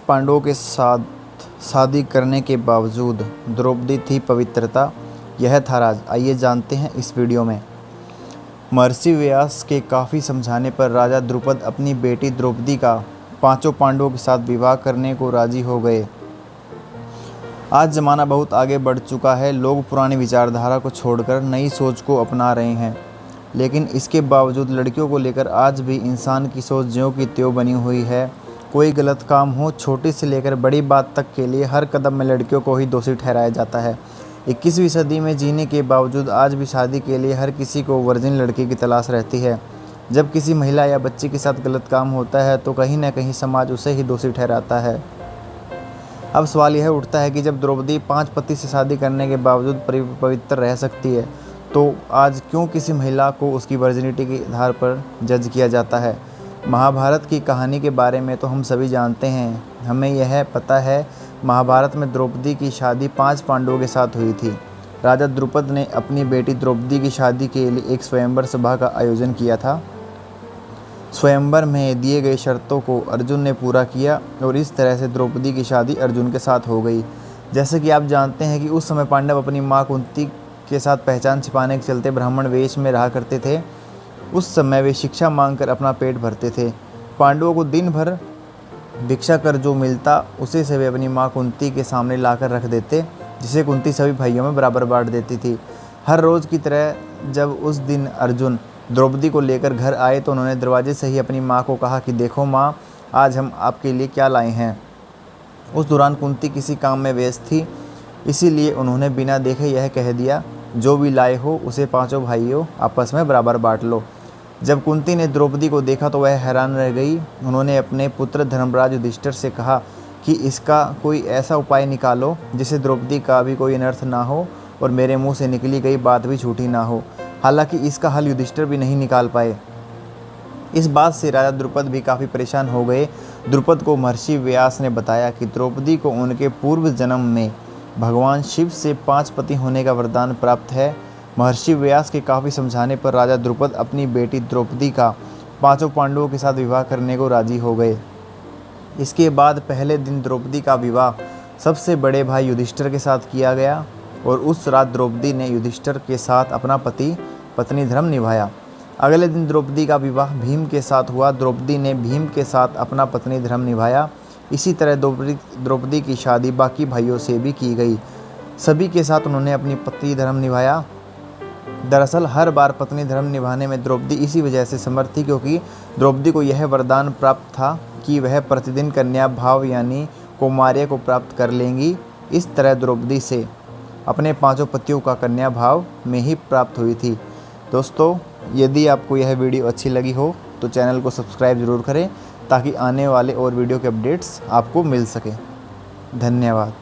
पांडवों के साथ शादी करने के बावजूद द्रौपदी थी पवित्रता, यह था राज। आइए जानते हैं इस वीडियो में। महर्षि व्यास के काफ़ी समझाने पर राजा द्रुपद अपनी बेटी द्रौपदी का पांचों पांडवों के साथ विवाह करने को राजी हो गए। आज ज़माना बहुत आगे बढ़ चुका है, लोग पुरानी विचारधारा को छोड़कर नई सोच को अपना रहे हैं, लेकिन इसके बावजूद लड़कियों को लेकर आज भी इंसान की सोच ज्यों की त्यों बनी हुई है। कोई गलत काम हो, छोटी से लेकर बड़ी बात तक के लिए हर कदम में लड़कियों को ही दोषी ठहराया जाता है। 21वीं सदी में जीने के बावजूद आज भी शादी के लिए हर किसी को वर्जिन लड़की की तलाश रहती है। जब किसी महिला या बच्ची के साथ गलत काम होता है तो कहीं ना कहीं समाज उसे ही दोषी ठहराता है। अब सवाल यह उठता है कि जब द्रौपदी 5 पति से शादी करने के बावजूद पवित्र रह सकती है, तो आज क्यों किसी महिला को उसकी वर्जिनिटी के आधार पर जज किया जाता है। महाभारत की कहानी के बारे में तो हम सभी जानते हैं। हमें यह पता है महाभारत में द्रौपदी की शादी 5 पांडवों के साथ हुई थी। राजा द्रुपद ने अपनी बेटी द्रौपदी की शादी के लिए एक स्वयंवर सभा का आयोजन किया था। स्वयंवर में दिए गए शर्तों को अर्जुन ने पूरा किया और इस तरह से द्रौपदी की शादी अर्जुन के साथ हो गई। जैसे कि आप जानते हैं कि उस समय पांडव अपनी माँ कुंती के साथ पहचान छिपाने के चलते ब्राह्मण वेश में रहा करते थे। उस समय वे शिक्षा मांगकर अपना पेट भरते थे। पांडवों को दिन भर भिक्षा कर जो मिलता उसे से वे अपनी माँ कुंती के सामने लाकर रख देते, जिसे कुंती सभी भाइयों में बराबर बांट देती थी। हर रोज़ की तरह जब उस दिन अर्जुन द्रौपदी को लेकर घर आए तो उन्होंने दरवाजे से ही अपनी माँ को कहा कि देखो माँ, आज हम आपके लिए क्या लाए हैं। उस दौरान कुंती किसी काम में व्यस्त थी, इसीलिए उन्होंने बिना देखे यह कह दिया, जो भी लाए हो उसे पांचों भाइयों आपस में बराबर बांट लो। जब कुंती ने द्रौपदी को देखा तो वह हैरान रह गई। उन्होंने अपने पुत्र धर्मराज युधिष्ठिर से कहा कि इसका कोई ऐसा उपाय निकालो जिससे द्रौपदी का भी कोई अनर्थ ना हो और मेरे मुंह से निकली गई बात भी झूठी ना हो। हालांकि इसका हल युधिष्ठिर भी नहीं निकाल पाए। इस बात से राजा द्रुपद भी काफ़ी परेशान हो गए। द्रुपद को महर्षि व्यास ने बताया कि द्रौपदी को उनके पूर्व जन्म में भगवान शिव से 5 पति होने का वरदान प्राप्त है। महर्षि व्यास के काफ़ी समझाने पर राजा द्रुपद अपनी बेटी द्रौपदी का पांचों पांडवों के साथ विवाह करने को राजी हो गए। इसके बाद पहले दिन द्रौपदी का विवाह सबसे बड़े भाई युधिष्ठिर के साथ किया गया और उस रात द्रौपदी ने युधिष्ठिर के साथ अपना पति पत्नी धर्म निभाया। अगले दिन द्रौपदी का विवाह भीम के साथ हुआ। द्रौपदी ने भीम के साथ अपना पत्नी धर्म निभाया। इसी तरह द्रौपदी की शादी बाकी भाइयों से भी की गई। सभी के साथ उन्होंने अपनी पत्नी धर्म निभाया। दरअसल हर बार पत्नी धर्म निभाने में द्रौपदी इसी वजह से समर्थ थी क्योंकि द्रौपदी को यह वरदान प्राप्त था कि वह प्रतिदिन कन्या भाव यानी कौमार्य को प्राप्त कर लेंगी। इस तरह द्रौपदी से अपने पांचों पतियों का कन्या भाव में ही प्राप्त हुई थी। दोस्तों, यदि आपको यह वीडियो अच्छी लगी हो तो चैनल को सब्सक्राइब ज़रूर करें ताकि आने वाले और वीडियो के अपडेट्स आपको मिल सकें। धन्यवाद।